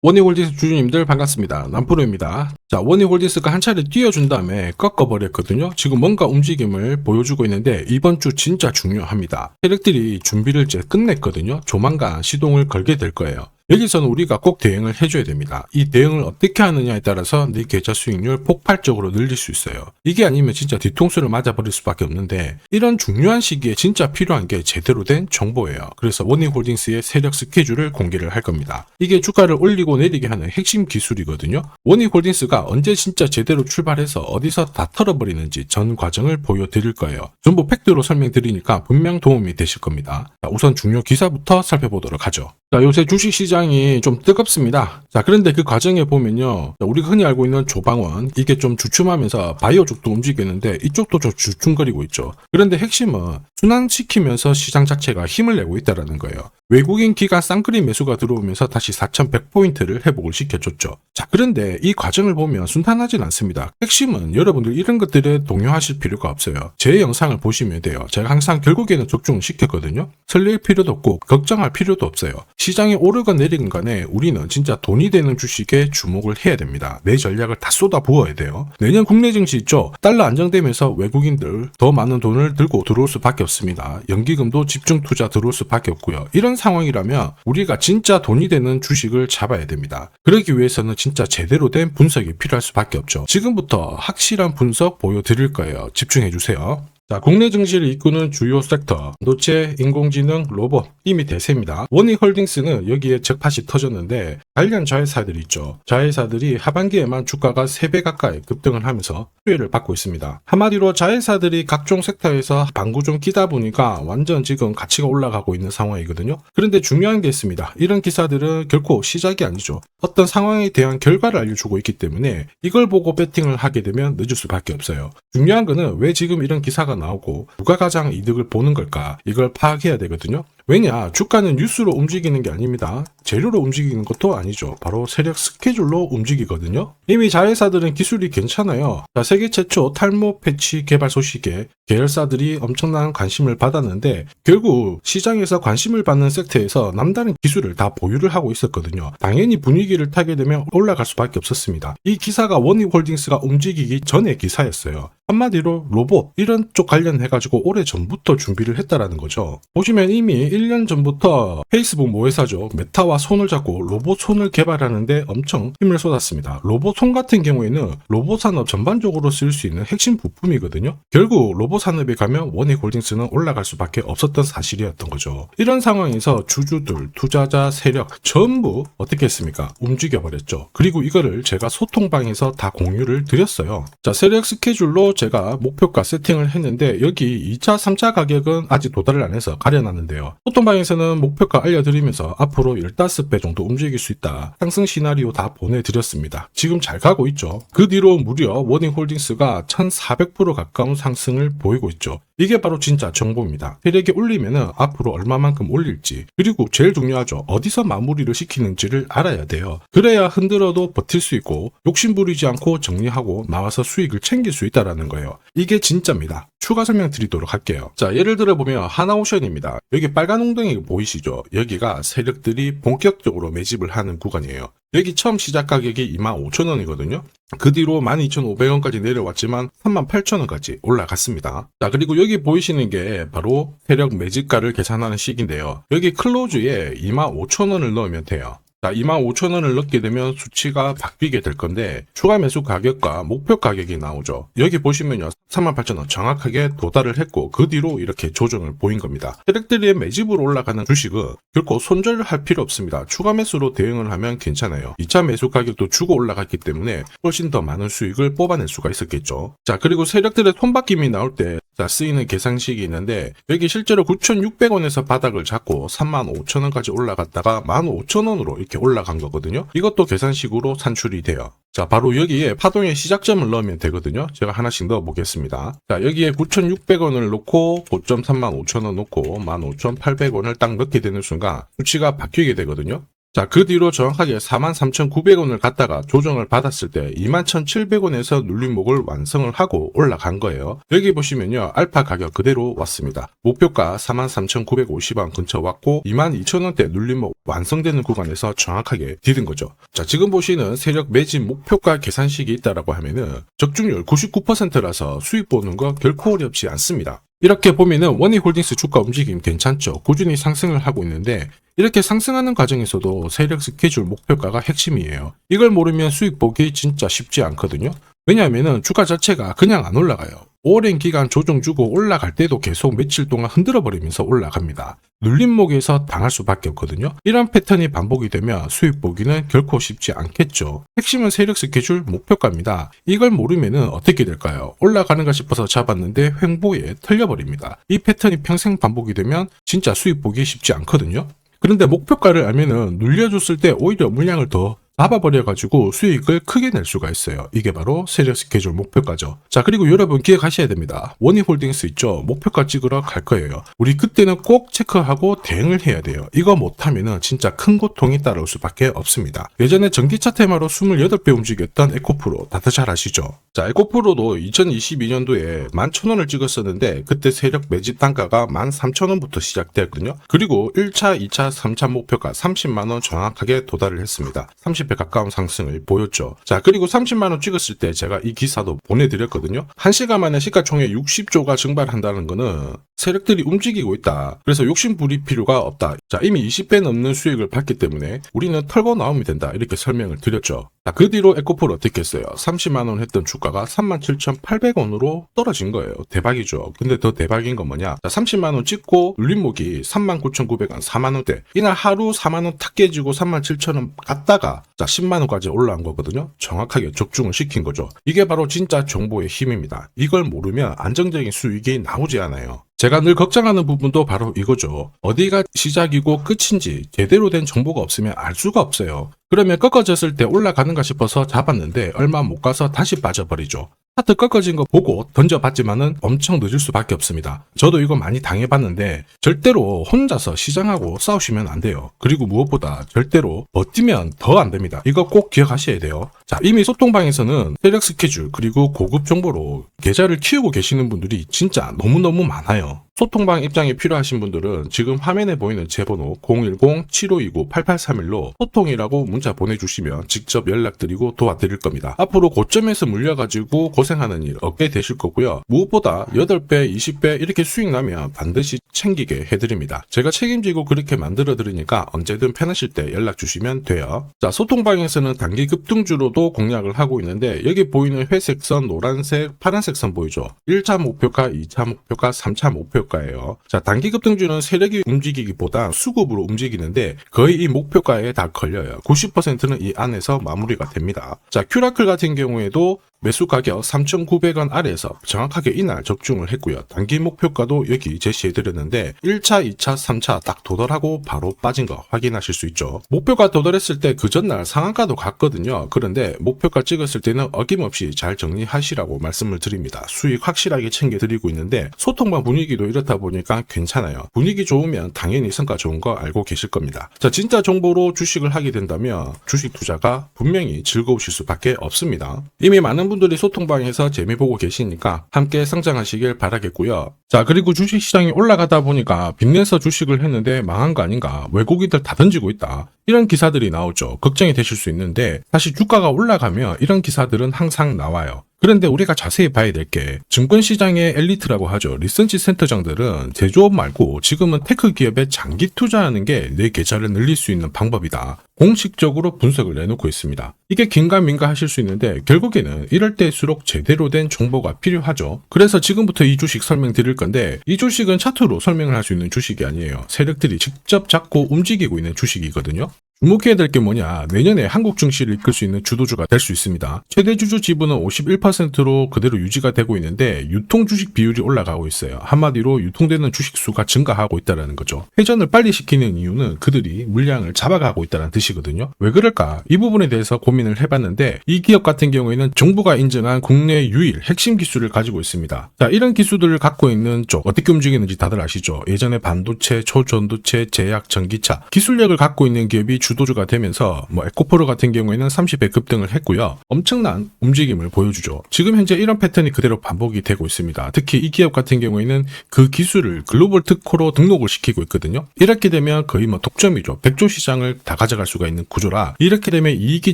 원희홀딩스 주주님들 반갑습니다. 남프로입니다. 자, 원희홀딩스가 한 차례 뛰어준 다음에 꺾어버렸거든요. 지금 뭔가 움직임을 보여주고 있는데 이번 주 진짜 중요합니다. 세력들이 준비를 이제 끝냈거든요. 조만간 시동을 걸게 될 거예요. 여기서는 우리가 꼭 대응을 해줘야 됩니다. 이 대응을 어떻게 하느냐에 따라서 내 계좌 수익률 폭발적으로 늘릴 수 있어요. 이게 아니면 진짜 뒤통수를 맞아버릴 수밖에 없는데 이런 중요한 시기에 진짜 필요한 게 제대로 된 정보예요. 그래서 원희홀딩스의 세력 스케줄을 공개를 할 겁니다. 이게 주가를 올리고 내리게 하는 핵심 기술이거든요. 원희홀딩스가 언제 진짜 제대로 출발해서 어디서 다 털어버리는지 전 과정을 보여드릴 거예요. 전부 팩트로 설명드리니까 분명 도움이 되실 겁니다. 자, 우선 중요 기사부터 살펴보도록 하죠. 자, 요새 주식시장이 좀 뜨겁습니다. 자, 그런데 그 과정에 보면요. 자, 우리가 흔히 알고 있는 조방원, 이게 좀 주춤하면서 바이오 쪽도 움직이는데 이쪽도 좀 주춤거리고 있죠. 그런데 핵심은 순환시키면서 시장 자체가 힘을 내고 있다는 거예요. 외국인 기관 쌍끌이 매수가 들어오면서 다시 4100포인트를 회복을 시켜줬죠. 자, 그런데 이 과정을 보면 순탄하진 않습니다. 핵심은 여러분들 이런 것들에 동요하실 필요가 없어요. 제 영상을 보시면 돼요. 제가 항상 결국에는 적중을 시켰거든요. 설렐 필요도 없고 걱정할 필요도 없어요. 시장이 오르건 내리건 간에 우리는 진짜 돈이 되는 주식에 주목을 해야 됩니다. 내 전략을 다 쏟아 부어야 돼요. 내년 국내 증시 있죠. 달러 안정되면서 외국인들 더 많은 돈을 들고 들어올 수밖에 없습니다. 연기금도 집중 투자 들어올 수밖에 없고요. 이런 상황이라면 우리가 진짜 돈이 되는 주식을 잡아야 됩니다. 그러기 위해서는 진짜 제대로 된 분석이 필요할 수밖에 없죠. 지금부터 확실한 분석 보여드릴 거예요. 집중해 주세요. 자, 국내 증시를 이끄는 주요 섹터, 반도체, 인공지능, 로봇, 이미 대세입니다. 원희홀딩스는 여기에 적팟이 터졌는데 관련 자회사들이 있죠. 자회사들이 하반기에만 주가가 3배 가까이 급등을 하면서 수혜를 받고 있습니다. 한마디로 자회사들이 각종 섹터에서 방구 좀 끼다 보니까 완전 지금 가치가 올라가고 있는 상황이거든요. 그런데 중요한 게 있습니다. 이런 기사들은 결코 시작이 아니죠. 어떤 상황에 대한 결과를 알려주고 있기 때문에 이걸 보고 배팅을 하게 되면 늦을 수밖에 없어요. 중요한 거는 왜 지금 이런 기사가 나오고 누가 가장 이득을 보는 걸까, 이걸 파악해야 되거든요. 왜냐, 주가는 뉴스로 움직이는 게 아닙니다. 재료로 움직이는 것도 아니죠. 바로 세력 스케줄로 움직이거든요. 이미 자회사들은 기술이 괜찮아요. 자, 세계 최초 탈모 패치 개발 소식에 계열사들이 엄청난 관심을 받았는데 결국 시장에서 관심을 받는 섹터에서 남다른 기술을 다 보유를 하고 있었거든요. 당연히 분위기를 타게 되면 올라갈 수밖에 없었습니다. 이 기사가 원희홀딩스가 움직이기 전의 기사였어요. 한마디로 로봇 이런 쪽 관련해가지고 오래 전부터 준비를 했다라는 거죠. 보시면 이미 1년 전부터 페이스북 모회사죠. 메타와 손을 잡고 로봇 손을 개발하는데 엄청 힘을 쏟았습니다. 로봇 손 같은 경우에는 로봇 산업 전반적으로 쓸 수 있는 핵심 부품이거든요. 결국 로봇 산업에 가면 원희홀딩스는 올라갈 수밖에 없었던 사실이었던 거죠. 이런 상황에서 주주들, 투자자, 세력 전부 어떻게 했습니까? 움직여버렸죠. 그리고 이거를 제가 소통방에서 다 공유를 드렸어요. 자, 세력 스케줄로 제가 목표가 세팅을 했는데 여기 2차, 3차 가격은 아직 도달을 안 해서 가려놨는데요. 소통방에서는 목표가 알려드리면서 앞으로 15배 정도 움직일 수 있다. 상승 시나리오 다 보내드렸습니다. 지금 잘 가고 있죠. 그 뒤로 무려 원희홀딩스가 1400% 가까운 상승을 보이고 있죠. 이게 바로 진짜 정보입니다. 세력이 올리면은 앞으로 얼마만큼 올릴지, 그리고 제일 중요하죠. 어디서 마무리를 시키는지를 알아야 돼요. 그래야 흔들어도 버틸 수 있고 욕심부리지 않고 정리하고 나와서 수익을 챙길 수 있다라는 거예요. 이게 진짜입니다. 추가 설명 드리도록 할게요. 자, 예를 들어 보면 하나오션입니다. 여기 빨간 웅덩이 보이시죠? 여기가 세력들이 본격적으로 매집을 하는 구간이에요. 여기 처음 시작 가격이 25,000원이거든요. 그 뒤로 12,500원까지 내려왔지만 38,000원까지 올라갔습니다. 자, 그리고 여기 보이시는 게 바로 세력 매집가를 계산하는 식인데요. 여기 클로즈에 25,000원을 넣으면 돼요. 자, 25,000원을 넣게 되면 수치가 바뀌게 될 건데 추가 매수 가격과 목표 가격이 나오죠. 여기 보시면요, 38,000원 정확하게 도달을 했고 그 뒤로 이렇게 조정을 보인 겁니다. 세력들이 매집으로 올라가는 주식은 결코 손절할 필요 없습니다. 추가 매수로 대응을 하면 괜찮아요. 2차 매수 가격도 주고 올라갔기 때문에 훨씬 더 많은 수익을 뽑아낼 수가 있었겠죠. 자, 그리고 세력들의 손바뀜이 나올 때 쓰이는 계산식이 있는데 여기 실제로 9,600원에서 바닥을 잡고 35,000원까지 올라갔다가 15,000원으로 이렇게 올라간 거거든요. 이것도 계산식으로 산출이 돼요. 자, 바로 여기에 파동의 시작점을 넣으면 되거든요. 제가 하나씩 넣어 보겠습니다. 자, 여기에 9,600원을 놓고 고점 35,000원 놓고 15,800원을 딱 넣게 되는 순간 수치가 바뀌게 되거든요. 자, 그 뒤로 정확하게 43,900원을 갖다가 조정을 받았을 때 21,700원에서 눌림목을 완성을 하고 올라간 거예요. 여기 보시면요, 알파 가격 그대로 왔습니다. 목표가 43,950원 근처 왔고 22,000원대 눌림목 완성되는 구간에서 정확하게 디딘 거죠. 자, 지금 보시는 세력 매집 목표가 계산식이 있다라고 하면은 적중률 99%라서 수익 보는 거 결코 어렵지 않습니다. 이렇게 보면은 원희홀딩스 주가 움직임 괜찮죠. 꾸준히 상승을 하고 있는데 이렇게 상승하는 과정에서도 세력 스케줄 목표가가 핵심이에요. 이걸 모르면 수익 보기 진짜 쉽지 않거든요. 왜냐하면은 주가 자체가 그냥 안 올라가요. 오랜 기간 조정 주고 올라갈 때도 계속 며칠 동안 흔들어 버리면서 올라갑니다. 눌림목에서 당할 수밖에 없거든요. 이런 패턴이 반복이 되면 수익 보기는 결코 쉽지 않겠죠. 핵심은 세력 스케줄 목표가입니다. 이걸 모르면은 어떻게 될까요? 올라가는가 싶어서 잡았는데 횡보에 털려버립니다. 이 패턴이 평생 반복이 되면 진짜 수익 보기 쉽지 않거든요. 그런데 목표가를 알면은 눌려줬을 때 오히려 물량을 더 잡아버려가지고 수익을 크게 낼 수가 있어요. 이게 바로 세력 스케줄 목표가죠. 자, 그리고 여러분 기억하셔야 됩니다. 원희홀딩스 있죠? 목표가 찍으러 갈 거예요. 우리 그때는 꼭 체크하고 대응을 해야 돼요. 이거 못하면은 진짜 큰 고통이 따라올 수밖에 없습니다. 예전에 전기차 테마로 28배 움직였던 에코프로 다들 잘 아시죠? 자, 에코프로도 2022년도에 11,000원을 찍었었는데 그때 세력 매집 단가가 13,000원부터 시작되었거든요. 그리고 1차, 2차, 3차 목표가 30만원 정확하게 도달을 했습니다. 30배 가까운 상승을 보였죠. 자, 그리고 30만원 찍었을 때 제가 이 기사도 보내드렸거든요. 1시간 만에 시가총액 60조가 증발한다는 거는 세력들이 움직이고 있다. 그래서 욕심 부릴 필요가 없다. 자, 이미 20배 넘는 수익을 봤기 때문에 우리는 털고 나오면 된다. 이렇게 설명을 드렸죠. 자, 그 뒤로 에코프로 어떻게 했어요? 30만원 했던 주가가 37,800원으로 떨어진 거예요. 대박이죠. 근데 더 대박인 건 뭐냐? 자, 30만원 찍고 눌림목이 39,900원, 4만원대. 이날 하루 4만원 탁 깨지고 37,000원 갔다가 자, 10만원까지 올라온 거거든요. 정확하게 적중을 시킨 거죠. 이게 바로 진짜 정보의 힘입니다. 이걸 모르면 안정적인 수익이 나오지 않아요. 제가 늘 걱정하는 부분도 바로 이거죠. 어디가 시작이고 끝인지 제대로 된 정보가 없으면 알 수가 없어요. 그러면 꺾어졌을 때 올라가는가 싶어서 잡았는데 얼마 못 가서 다시 빠져버리죠. 차트 꺾어진 거 보고 던져봤지만은 엄청 늦을 수밖에 없습니다. 저도 이거 많이 당해봤는데 절대로 혼자서 시장하고 싸우시면 안 돼요. 그리고 무엇보다 절대로 버티면 더 안 됩니다. 이거 꼭 기억하셔야 돼요. 자, 이미 소통방에서는 세력 스케줄 그리고 고급 정보로 계좌를 키우고 계시는 분들이 진짜 너무너무 많아요. 소통방 입장이 필요하신 분들은 지금 화면에 보이는 제 번호 010-7529-8831로 소통이라고 문자 보내주시면 직접 연락드리고 도와드릴 겁니다. 앞으로 고점에서 물려가지고 고생하는 일 없게 되실 거고요. 무엇보다 8배, 20배 이렇게 수익 나면 반드시 챙기게 해드립니다. 제가 책임지고 그렇게 만들어드리니까 언제든 편하실 때 연락 주시면 돼요. 자, 소통방에서는 단기 급등주로도 공략을 하고 있는데 여기 보이는 회색 선, 노란색, 파란색 선 보이죠? 1차 목표가, 2차 목표가, 3차 목표가 예요. 자, 단기 급등주는 세력이 움직이기보다 수급으로 움직이는데 거의 이 목표가에 다 걸려요. 90%는 이 안에서 마무리가 됩니다. 자, 큐라클 같은 경우에도 매수 가격 3,900원 아래에서 정확하게 이날 적중을 했고요. 단기 목표가도 여기 제시해드렸는데 1차, 2차, 3차 딱 도달하고 바로 빠진 거 확인하실 수 있죠. 목표가 도달했을 때 그 전날 상한가도 갔거든요. 그런데 목표가 찍었을 때는 어김없이 잘 정리하시라고 말씀을 드립니다. 수익 확실하게 챙겨드리고 있는데 소통방 분위기도 이렇다 보니까 괜찮아요. 분위기 좋으면 당연히 성과 좋은 거 알고 계실 겁니다. 자, 진짜 정보로 주식을 하게 된다면 주식 투자가 분명히 즐거우실 수밖에 없습니다. 이미 많은 분들이 소통방에서 재미 보고 계시니까 함께 성장하시길 바라겠고요. 자, 그리고 주식시장이 올라가다 보니까 빚내서 주식을 했는데 망한 거 아닌가, 외국인들 다 던지고 있다, 이런 기사들이 나오죠. 걱정이 되실 수 있는데 사실 주가가 올라가면 이런 기사들은 항상 나와요. 그런데 우리가 자세히 봐야 될 게 증권시장의 엘리트라고 하죠. 리서치 센터장들은 제조업 말고 지금은 테크 기업에 장기 투자하는 게 내 계좌를 늘릴 수 있는 방법이다. 공식적으로 분석을 내놓고 있습니다. 이게 긴가민가 하실 수 있는데 결국에는 이럴 때일수록 제대로 된 정보가 필요하죠. 그래서 지금부터 이 주식 설명드릴 건데 이 주식은 차트로 설명을 할 수 있는 주식이 아니에요. 세력들이 직접 잡고 움직이고 있는 주식이거든요. 주목해야 될 게 뭐냐, 내년에 한국 증시를 이끌 수 있는 주도주가 될 수 있습니다. 최대 주주 지분은 51%로 그대로 유지가 되고 있는데 유통 주식 비율이 올라가고 있어요. 한마디로 유통되는 주식 수가 증가하고 있다는 거죠. 회전을 빨리 시키는 이유는 그들이 물량을 잡아가고 있다는 뜻이거든요. 왜 그럴까? 이 부분에 대해서 고민을 해봤는데 이 기업 같은 경우에는 정부가 인정한 국내 유일 핵심 기술을 가지고 있습니다. 자, 이런 기술들을 갖고 있는 쪽 어떻게 움직이는지 다들 아시죠? 예전에 반도체, 초전도체, 제약, 전기차 기술력을 갖고 있는 기업이 주도주가 되면서 에코프로 같은 경우에는 30배 급등을 했고요. 엄청난 움직임을 보여주죠. 지금 현재 이런 패턴이 그대로 반복이 되고 있습니다. 특히 이 기업 같은 경우에는 그 기술을 글로벌 특허로 등록을 시키고 있거든요. 이렇게 되면 거의 독점이죠. 100조 시장을 다 가져갈 수가 있는 구조라 이렇게 되면 이익이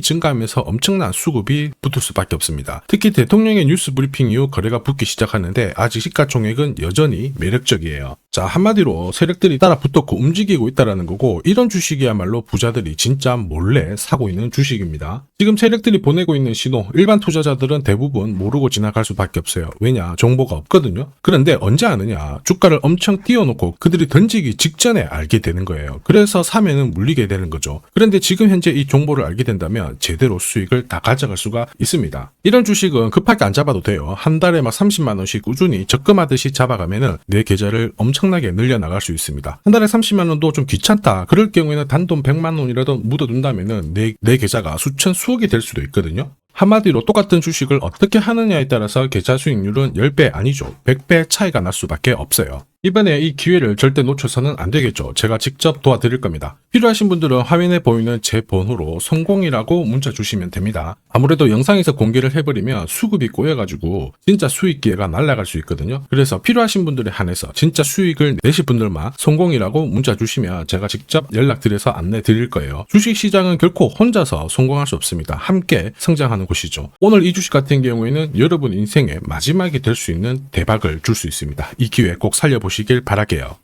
증가하면서 엄청난 수급이 붙을 수밖에 없습니다. 특히 대통령의 뉴스 브리핑 이후 거래가 붙기 시작하는데 아직 시가총액은 여전히 매력적이에요. 자, 한마디로 세력들이 따라 붙었고 움직이고 있다라는 거고, 이런 주식이야말로 부자들이 진짜 몰래 사고 있는 주식입니다. 지금 세력들이 보내고 있는 신호, 일반 투자자들은 대부분 모르고 지나갈 수밖에 없어요. 왜냐? 정보가 없거든요. 그런데 언제 아느냐? 주가를 엄청 띄워놓고 그들이 던지기 직전에 알게 되는 거예요. 그래서 사면은 물리게 되는 거죠. 그런데 지금 현재 이 정보를 알게 된다면 제대로 수익을 다 가져갈 수가 있습니다. 이런 주식은 급하게 안 잡아도 돼요. 한 달에 30만 원씩 꾸준히 적금하듯이 잡아가면은 내 계좌를 엄청나게 늘려나갈 수 있습니다. 한 달에 30만 원도 좀 귀찮다. 그럴 경우에는 단돈 100만 원이라도 묻어둔다면은 내 계좌가 수억이 될 수도 있거든요. 한마디로 똑같은 주식을 어떻게 하느냐에 따라서 계좌 수익률은 10배 아니죠. 100배 차이가 날 수밖에 없어요. 이번에 이 기회를 절대 놓쳐서는 안 되겠죠. 제가 직접 도와드릴 겁니다. 필요하신 분들은 화면에 보이는 제 번호로 성공이라고 문자 주시면 됩니다. 아무래도 영상에서 공개를 해버리면 수급이 꼬여가지고 진짜 수익 기회가 날아갈 수 있거든요. 그래서 필요하신 분들에 한해서 진짜 수익을 내실 분들만 성공이라고 문자 주시면 제가 직접 연락드려서 안내 드릴 거예요. 주식시장은 결코 혼자서 성공할 수 없습니다. 함께 성장하는 곳이죠. 오늘 이 주식 같은 경우에는 여러분 인생의 마지막이 될 수 있는 대박을 줄 수 있습니다. 이 기회 꼭 살려보시길 바랄게요.